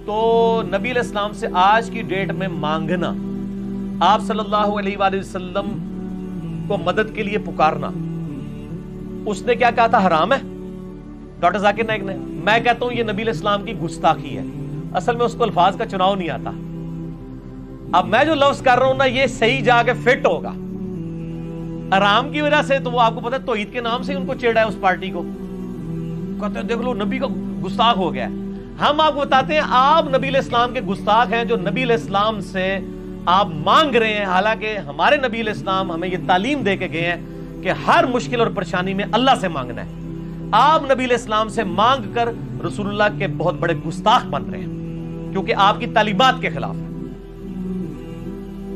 تو نبی علیہ السلام سے آج کی ڈیٹ میں مانگنا، آپ صلی اللہ علیہ وآلہ وسلم کو مدد کے لیے پکارنا، اس نے کیا کہا تھا؟ حرام ہے ڈاکٹر ذاکر نائک نے. میں کہتا ہوں یہ نبی علیہ السلام کی گستاخی ہے. اصل میں اس کو الفاظ کا چناؤ نہیں آتا. اب میں جو لفظ کر رہا ہوں نا یہ صحیح جا کے فٹ ہوگا. حرام کی وجہ سے تو وہ آپ کو پتا ہے توحید کے نام سے ان کو چیڑا ہے اس پارٹی کو، کہتے ہیں دیکھ لو نبی کا گستاخ ہو گیا. ہم آپ کو بتاتے ہیں آپ نبی علیہ السلام کے گستاخ ہیں جو نبی علیہ السلام سے آپ مانگ رہے ہیں، حالانکہ ہمارے نبی علیہ السلام ہمیں یہ تعلیم دے کے گئے ہیں کہ ہر مشکل اور پریشانی میں اللہ سے مانگنا ہے. آپ نبی علیہ السلام سے مانگ کر رسول اللہ کے بہت بڑے گستاخ بن رہے ہیں، کیونکہ آپ کی تعلیمات کے خلاف ہے.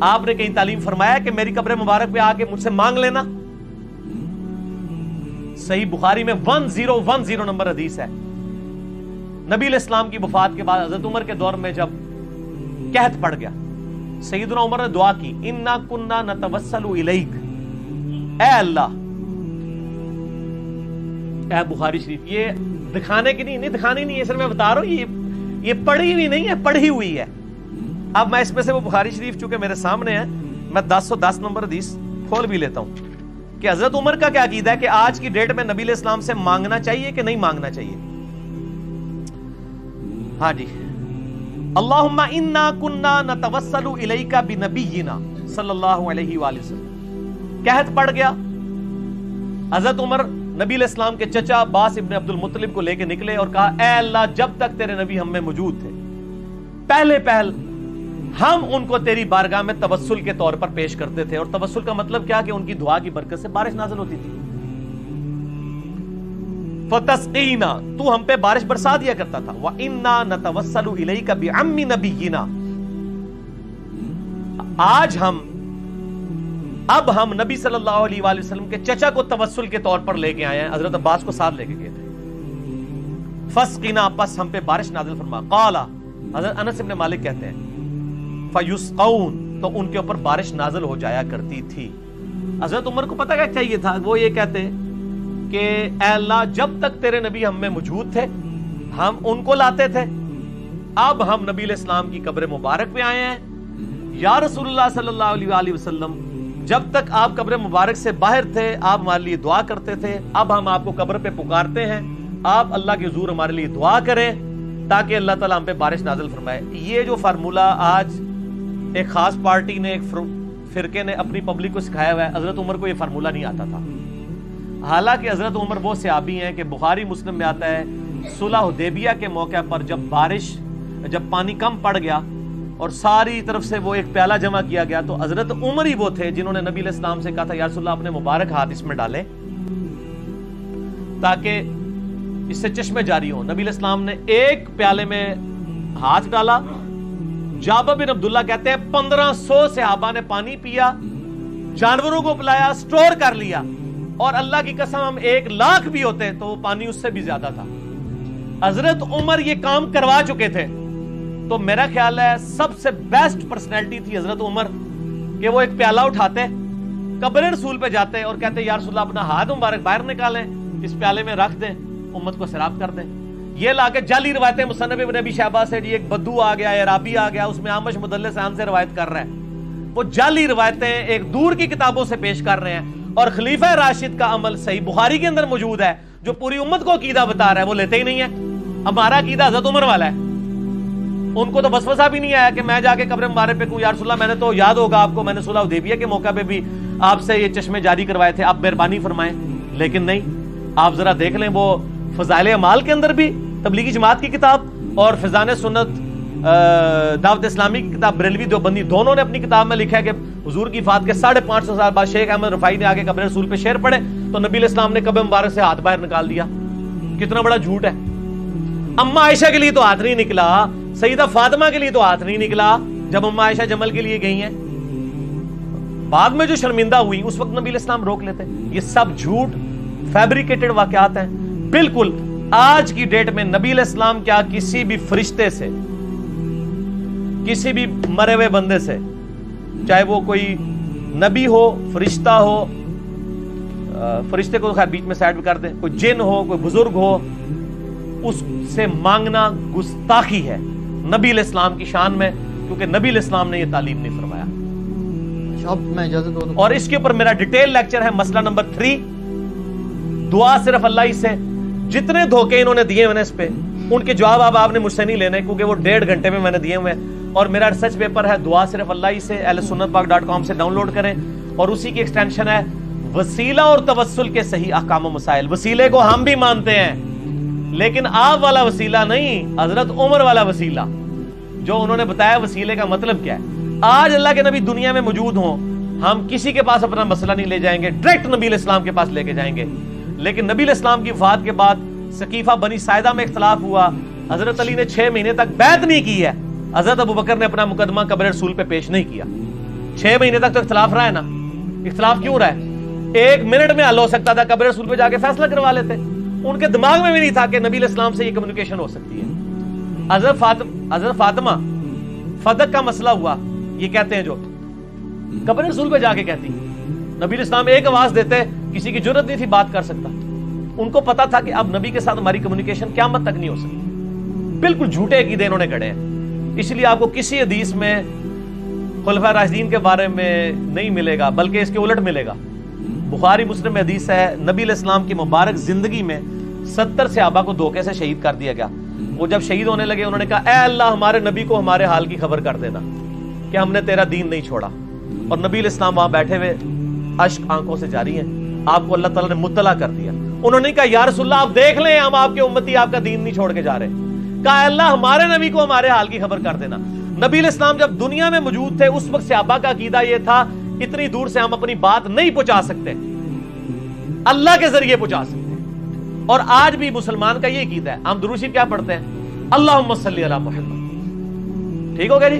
آپ نے کہیں تعلیم فرمایا کہ میری قبر مبارک پہ آ کے مجھ سے مانگ لینا؟ صحیح بخاری میں 1010 نمبر حدیث ہے. نبی علیہ السلام کی وفات کے بعد حضرت عمر کے دور میں جب قحط پڑ گیا، سیدنا عمر نے دعا کی، انا کننا نتوسل الیک، اے اللہ. اے بخاری شریف، یہ دکھانے کی نہیں دکھانی نہیں ہے، صرف میں بتا رہا ہوں یہ پڑھی ہوئی نہیں ہے، پڑھی ہوئی ہے. اب میں اس میں سے وہ بخاری شریف چونکہ میرے سامنے ہے، میں 1010 نمبر حدیث کھول بھی لیتا ہوں کہ حضرت عمر کا کیا عقیدہ ہے کہ آج کی ڈیٹ میں نبی علیہ السلام سے مانگنا چاہیے کہ نہیں مانگنا چاہیے. ہاں جی، اللہم انا کننا نتوسل الیک بنبینا صلی اللہ علیہ وآلہ وسلم. قحط پڑ گیا، حضرت عمر نبی علیہ السلام کے چچا عباس ابن عبد المطلب کو لے کے نکلے اور کہا، اے اللہ جب تک تیرے نبی ہم میں موجود تھے پہلے ہم ان کو تیری بارگاہ میں توسل کے طور پر پیش کرتے تھے. اور توسل کا مطلب کیا کہ ان کی دعا کی برکت سے بارش نازل ہوتی تھی. فتسقینا، تو ہم پہ بارش برسا دیا کرتا تھا. وَإِنَّا نَتَوَسَّلُ إِلَيْكَ بِعَمِّ نَبِيِّنَا، اب ہم نبی صلی اللہ علیہ وآلہ وسلم کے چچا کو توسل کے طور پر لے کے آئے ہیں. حضرت عباس کو ساتھ لے کے گئے تھے. فسقنا، پس ہم پہ بارش نازل فرما. قال، حضرت انس بن مالک کہتے ہیں، فیسقون، تو ان کے اوپر بارش نازل ہو جایا کرتی تھی. حضرت عمر کو پتہ کیا چاہیے تھا؟ وہ یہ کہتے کہ اے اللہ جب تک تیرے نبی ہم میں موجود تھے ہم ان کو لاتے تھے، اب ہم نبی علیہ السلام کی قبر مبارک پہ آئے ہیں. یا رسول اللہ صلی اللہ علیہ وآلہ وسلم، جب تک آپ قبر مبارک سے باہر تھے آپ ہمارے لیے دعا کرتے تھے، اب ہم آپ کو قبر پہ پکارتے ہیں، آپ اللہ کے حضور ہمارے لیے دعا کریں تاکہ اللہ تعالیٰ ہم پہ بارش نازل فرمائے. یہ جو فارمولہ آج ایک خاص پارٹی نے، ایک فرقے نے اپنی پبلک کو سکھایا ہوا ہے، حضرت عمر کو یہ فارمولہ نہیں آتا تھا. حالانکہ حضرت عمر وہ صحابی ہیں کہ بخاری مسلم میں آتا ہے صلح حدیبیہ کے موقع پر جب پانی کم پڑ گیا اور ساری طرف سے وہ ایک پیالہ جمع کیا گیا تو حضرت عمر ہی وہ تھے جنہوں نے نبی علیہ السلام سے کہا تھا، یا رسول اللہ اپنے مبارک ہاتھ اس میں ڈالیں تاکہ اس سے چشمے جاری ہوں. نبی علیہ السلام نے ایک پیالے میں ہاتھ ڈالا. جابر بن عبداللہ کہتے ہیں 1500 صحابہ نے پانی پیا، جانوروں کو پلایا، سٹور کر لیا، اور اللہ کی قسم ہم 1,00,000 بھی ہوتے تو وہ پانی اس سے بھی زیادہ تھا. حضرت عمر یہ کام کروا چکے تھے. تو میرا خیال ہے سب سے بیسٹ پرسنالٹی تھی حضرت عمر کہ وہ ایک پیالہ اٹھاتے، قبر رسول پہ جاتے اور کہتے یا رسول اللہ اپنا ہاتھ مبارک باہر نکالیں، اس پیالے میں رکھ دیں، امت کو سیراب کر دیں. یہ لا کے جعلی روایتیں مصنف ابن ابی شیبہ سے، ایک بدو آ گیا، عرابی آ گیا، اس میں عامش مدلس عن سے روایت کر رہا ہے. وہ جعلی روایتیں ایک دور کی کتابوں سے پیش کر رہے ہیں. اور خلیفہ راشد کا عمل صحیح بخاری کے اندر موجود ہے جو پوری امت کو عقیدہ بتا رہا ہے، وہ لیتے ہی نہیں ہے. ہمارا عقیدہ حضرت عمر والا ہے. ان کو تو وسوسہ بھی نہیں آیا کہ میں جا کے قبر مبارک پہ کہوں یا رسول اللہ میں نے تو، یاد ہوگا آپ کو، میں نے صلح حدیبیہ کے موقع پہ بھی آپ سے یہ چشمے جاری کروائے تھے، آپ مہربانی فرمائیں. لیکن نہیں، آپ ذرا دیکھ لیں وہ فضائل اعمال کے اندر بھی تبلیغی جماعت کی کتاب اور فیضان سنت دعوت اسلامی کی کتاب بریلوی دیوبندی دونوں نے اپنی کتاب میں لکھا ہے کہ حضور کی وفات کے 550 سال بعد شیخ احمد رفاعی نے آگے قبر رسول پہ شعر پڑھے تو نبی علیہ السلام نے قبر مبارک سے ہاتھ باہر نکال دیا. کتنا بڑا جھوٹ ہے. اما عائشہ کے لیے تو ہاتھ نہیں نکلا، سیدہ فاطمہ کے لیے تو ہاتھ نہیں نکلا جب اما عائشہ جمل کے لیے گئی ہیں. بعد میں جو شرمندہ ہوئی اس وقت نبی علیہ السلام روک لیتے. یہ سب جھوٹ فیبریکیٹڈ واقعات ہیں. بالکل آج کی ڈیٹ میں نبی علیہ السلام کیا کسی بھی فرشتے سے، کسی بھی مرے ہوئے بندے سے، چاہے وہ کوئی نبی ہو، فرشتہ ہو، فرشتے کو خیر بیچ میں سائڈ کر دیں، کوئی جن ہو، کوئی بزرگ ہو، اس سے مانگنا گستاخی ہے. نبی علیہ السلام کی شان میں، کیونکہ نبی علیہ السلام نے یہ تعلیم نہیں فرمایا۔ اب میں اجازت دوں اور اس کے اوپر میرا ڈیٹیل لیکچر ہے، مسئلہ نمبر 3، دعا صرف اللہ ہی سے۔ جتنے دھوکے انہوں نے دیے ہوئے اس پہ، ان کے جواب آپ نے مجھ سے نہیں لینے، کیونکہ وہ 1.5 گھنٹے میں نے دیے ہوئے ہیں۔ اور میرا ریسرچ پیپر ہے دعا صرف اللہ ہی سے، ahlsunnatpak.com سے ڈاؤن لوڈ کریں، اور اسی کی ایکسٹینشن ہے وسیلہ اور توسل کے صحیح احکام و مسائل۔ وسیلے کو ہم بھی مانتے ہیں، لیکن آپ والا وسیلہ نہیں، حضرت عمر والا وسیلہ، جو انہوں نے بتایا وسیلے کا مطلب کیا ہے۔ آج اللہ کے نبی دنیا میں موجود ہوں، ہم کسی کے پاس اپنا مسئلہ نہیں لے جائیں گے، ڈائریکٹ نبی علیہ السلام کے پاس لے کے جائیں گے۔ لیکن نبی علیہ السلام کی وفات کے بعد سقیفہ بنی ساعدہ میں اختلاف ہوا، حضرت علی نے 6 مہینے تک بیعت نہیں کی ہے، حضرت ابوبکر نے اپنا مقدمہ قبر رسول پہ پیش نہیں کیا۔ 6 مہینے تک تو اختلاف رہا ہے نا۔ اختلاف کیوں رہا ہے؟ 1 منٹ میں حل ہو سکتا تھا، قبر رسول پہ جا کے فیصلہ کروا لیتے۔ ان کے دماغ میں بھی نہیں تھا کہ نبی علیہ السلام سے یہ کمیونیکیشن ہو سکتی ہے۔ حضرت فاطمہ فدق کا مسئلہ ہوا، یہ کہتے ہیں جو قبر رسول پہ جا کے کہتی، نبی علیہ السلام ایک آواز دیتے، کسی کی جرت نہیں تھی بات کر سکتا۔ ان کو پتا تھا کہ اب نبی کے ساتھ ہماری کمیونیکیشن قیامت تک نہیں ہو سکتی۔ بالکل جھوٹے عقیدے انہوں نے گھڑے ہیں، اس لیے آپ کو کسی حدیث میں خلفائے راشدین کے بارے میں نہیں ملے گا، بلکہ اس کے الٹ ملے گا۔ بخاری مسلم میں حدیث ہے، نبی علیہ السلام کی مبارک زندگی میں 70 صحابہ کو دھوکے سے شہید کر دیا گیا۔ وہ جب شہید ہونے لگے، انہوں نے کہا اے اللہ ہمارے نبی کو ہمارے حال کی خبر کر دینا کہ ہم نے تیرا دین نہیں چھوڑا۔ اور نبی علیہ السلام وہاں بیٹھے ہوئے، اشک آنکھوں سے جاری ہیں، آپ کو اللہ تعالیٰ نے مطلع کر دیا۔ انہوں نے کہا یا رسول اللہ آپ دیکھ لیں، ہم آپ کے امتی آپ کا دین نہیں چھوڑ کے جا رہے۔ کہا اے اللہ ہمارے نبی کو ہمارے حال کی خبر کر دینا۔ نبی علیہ السلام جب دنیا میں موجود تھے، اس وقت صحابہ کا عقیدہ یہ تھا اتنی دور سے ہم اپنی بات نہیں پہنچا سکتے، اللہ کے ذریعے پہنچا سکتے۔ اور آج بھی مسلمان کا یہ عقیدہ ہے۔ ہم درود شریف کیا پڑھتے ہیں؟ اللہم صلی علی محمد، ٹھیک ہو گیا جی؟